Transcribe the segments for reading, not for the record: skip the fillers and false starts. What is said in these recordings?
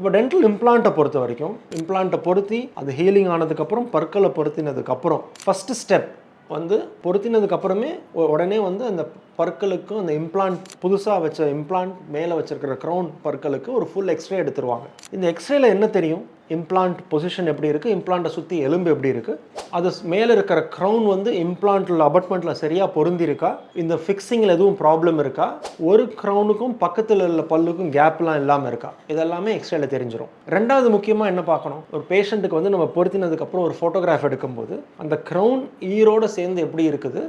இப்போ டென்டல் இம்ப்ளான்ட்டை பொறுத்த வரைக்கும் இம்ப்ளான்ட்டை பொருத்தி அது ஹீலிங் ஆனதுக்கப்புறம் பற்களை பொருத்தினதுக்கப்புறம் ஃபஸ்ட்டு ஸ்டெப் வந்து பொருத்தினதுக்கப்புறமே உடனே வந்து அந்த பற்களுக்கும் அந்த இம்ப்ளான்ட் புதுசாக வச்ச இம்ப்ளான்ட் மேலே வச்சிருக்கிற க்ரௌன் பற்களுக்கு ஒரு ஃபுல் எக்ஸ்ரே எடுத்துருவாங்க. இந்த எக்ஸ்ரேல என்ன தெரியும்? இம்ப்ளான்ட் பொசிஷன் எப்படி இருக்குது, இம்ப்ளான்ட்டை சுற்றி எலும்பு எப்படி இருக்குது, அது மேலே இருக்கிற க்ரௌன் வந்து இம்ப்ளான்ட்டில் அபட்மெண்ட்டில் சரியாக பொருந்திருக்கா, இந்த ஃபிக்ஸிங்கில் எதுவும் ப்ராப்ளம் இருக்கா, ஒரு க்ரௌனுக்கும் பக்கத்தில் உள்ள பல்லுக்கும் கேப்லாம் இல்லாமல் இருக்கா, இதெல்லாமே எக்ஸ்ரேல தெரிஞ்சிடும். ரெண்டாவது முக்கியமாக என்ன பார்க்கணும், ஒரு பேஷண்ட்டுக்கு வந்து நம்ம பொருத்தினதுக்கப்புறம் ஒரு ஃபோட்டோகிராஃப் எடுக்கும்போது அந்த க்ரௌன் ஈரோடு சேர்ந்து எப்படி இருக்குது,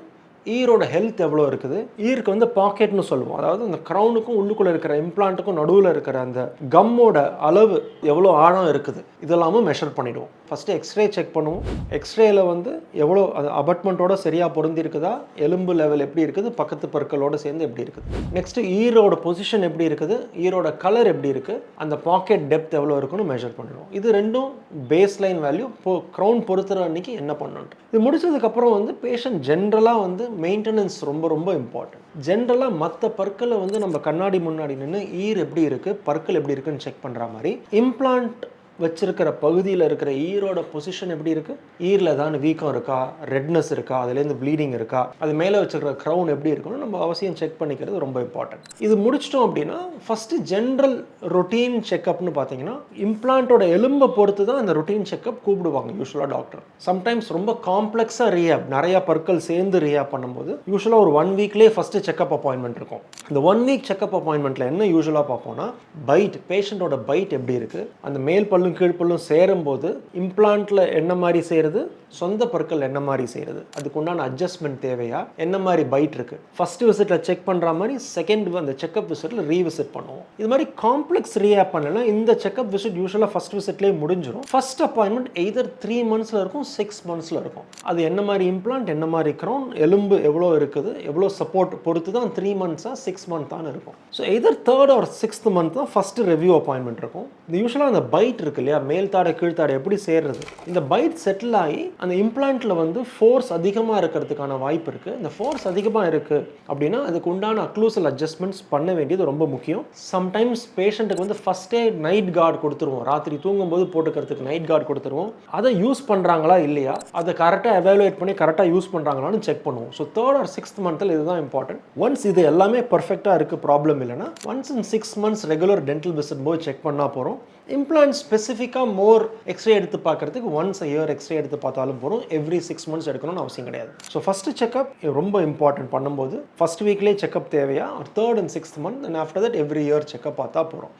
ஈரோட ஹெல்த் எவ்வளோ இருக்குது, ஈருக்கு வந்து பாக்கெட்னு சொல்லுவோம், அதாவது அந்த க்ரௌனுக்கும் உள்ளுக்குள்ளே இருக்கிற இம்ப்ளான்ட்டுக்கும் நடுவில் இருக்கிற அந்த கம்மோட அளவு எவ்வளோ ஆழம் இருக்குது, இதெல்லாமும் மெஷர் பண்ணிவிடுவோம். ஃபஸ்ட்டு எக்ஸ்ரே செக் பண்ணுவோம். எக்ஸ்ரேயில் வந்து எவ்வளோ அது அபட்மெண்ட்டோட சரியாக பொருந்திருக்குதா, எலும்பு லெவல் எப்படி இருக்குது, பக்கத்து பற்களோடு சேர்ந்து எப்படி இருக்குது, நெக்ஸ்ட்டு ஈரோட பொசிஷன் எப்படி இருக்குது, ஈரோட கலர் எப்படி இருக்குது, அந்த பாக்கெட் டெப்த் எவ்வளோ இருக்குன்னு மெஷர் பண்ணிடுவோம். இது ரெண்டும் பேஸ் லைன் வேல்யூ. க்ரௌன் பொறுத்துற அன்றைக்கி என்ன பண்ணணும், இது முடிச்சதுக்கப்புறம் வந்து பேஷண்ட் ஜென்ரலாக வந்து மெயின்டெனன்ஸ் ரொம்ப ரொம்ப இம்பார்ட்டன்ட். ஜென்ரலாக மற்ற பற்களை வந்து நம்ம கண்ணாடி முன்னாடி நின்று ஈர் எப்படி இருக்குது, பற்கள் எப்படி இருக்குன்னு செக் பண்ணுற மாதிரி இம்ப்ளான்ட் வச்சிருக்கிற பகுதியில் இருக்கிற ஈரோட பொசிஷன் எப்படி இருக்குது, ஈரில் ஏதாவது வீக்கம் இருக்கா, ரெட்னஸ் இருக்கா, அதுலேருந்து ப்ளீடிங் இருக்கா, அது மேலே வச்சுருக்கிற க்ரௌன் எப்படி இருக்குன்னு நம்ம அவசியம் செக் பண்ணிக்கிறது ரொம்ப இம்பார்ட்டன்ட். இது முடிச்சிட்டோம் அப்படின்னா ஃபஸ்ட்டு ஜென்ரல் ரொட்டீன் செக்அப்னு பார்த்தீங்கன்னா இம்ப்ளான்ட்டோட எலும்பை பொறுத்து தான் அந்த ரொட்டீன் செக்அப் கூப்பிடுவாங்க யூஸ்வலாக டாக்டர். சம்டைம்ஸ் ரொம்ப காம்ப்ளெக்ஸாக ரீஹேப், நிறையா பற்கள் சேர்ந்து ரீஹேப் பண்ணும்போது யூஸ்வலாக ஒரு 1 வீக்லேயே ஃபஸ்ட்டு செக்அப் அப்பாயின்மெண்ட் இருக்கும். இந்த 1 வீக் செக்அப் அப்பாயின்மெண்ட்டில் என்ன யூஸ்வலாக பார்ப்போம்னா பைட், பேஷண்ட்டோட பைட் எப்படி இருக்குது, அந்த மேல் பல்லு கீழ்ப்பல்லும் சேரும்போது இம்ப்ளான்ட்ல என்ன மாதிரி செய்கிறது, சொந்த பற்கள் என்ன மாதிரி செய்கிறது, அதுக்கு உண்டான அட்ஜஸ்ட்மெண்ட் தேவையா, என்ன மாதிரி பைட் இருக்குது, ஃபர்ஸ்ட் விசிட்டில் செக் பண்ணுற மாதிரி செகண்ட் அந்த செக்அப் விசிட்டில் ரீவிசிட் பண்ணுவோம். இது மாதிரி காம்ப்ளெக்ஸ் ரீஆப் பண்ணனா இந்த செக்அப் விசிட் யூஸ்வலாக ஃபர்ஸ்ட் விசிட்லேயே முடிஞ்சிடும். ஃபர்ஸ்ட் அப்பாயின்மெண்ட் எய்தர் 3 monthsல இருக்கும், 6 monthsல இருக்கும். அது என்ன மாதிரி இம்ப்ளான்ட், என்ன மாதிரி க்ரௌன், எலும்பு எவ்வளோ இருக்குது, எவ்வளோ சப்போர்ட் பொறுத்து தான் 3 months 6 months தான் இருக்கும். So either 3rd or 6th month தான் ஃபர்ஸ்ட் ரிவ்யூ அப்பாயின்மெண்ட் இருக்கும். இது யூஸ்வலாக அந்த பைட் இருக்கு இல்லையா, மேல் தாடை கீழ்த்தாடை எப்படி சேர்றது, இந்த பைட் செட்டில் ஆகி அந்த இம்ப்ளான்ட்ல வந்து ஃபோர்ஸ் அதிகமாக இருக்கிறதுக்கான வாய்ப்பு இருக்குது. இந்த ஃபோர்ஸ் அதிகமாக இருக்குது அப்படின்னா அதுக்கு உண்டான அக்ளூசல் அட்ஜஸ்ட்மெண்ட்ஸ் பண்ண வேண்டியது ரொம்ப முக்கியம். சம்டைம்ஸ் பேஷண்ட்டுக்கு வந்து ஃபஸ்ட்டே நைட் கார்டு கொடுத்துருவோம், ராத்திரி தூங்கும்போது போட்டுக்கிறதுக்கு நைட் கார்டு கொடுத்துருவோம். அதை யூஸ் பண்ணுறாங்களா இல்லையா, அதை கரெக்டாக எவாலுவேட் பண்ணி கரெக்டாக யூஸ் பண்ணுறாங்களான்னு செக் பண்ணுவோம். ஸோ 3rd or 6th monthல் இதுதான் இம்பார்ட்டன்ட். ஒன்ஸ் இது எல்லாமே பர்ஃபெக்டாக இருக்குது, ப்ராப்ளம் இல்லைன்னா once in 6 months regular dental visit போய் செக் பண்ணால் போகிறோம். இம்ப்ளான்ட் ஸ்பெசிஃபிக்காக மோர் எக்ஸ்ரே எடுத்து பார்க்குறதுக்கு ஒன்ஸ் a year எக்ஸ்ரே எடுத்து பார்த்தாலும் போகிறோம். எவ்ரி 6 months எடுக்கணும்னு அவசியம் கிடையாது. ஸோ ஃபஸ்ட்டு செக்அப் ரொம்ப இம்பார்ட்டன்ட். பண்ணும்போது ஃபஸ்ட் வீக்லேயே செக்அப் தேவையா, 3rd and 6th month, and after that every year checkup பார்த்தா போகிறோம்.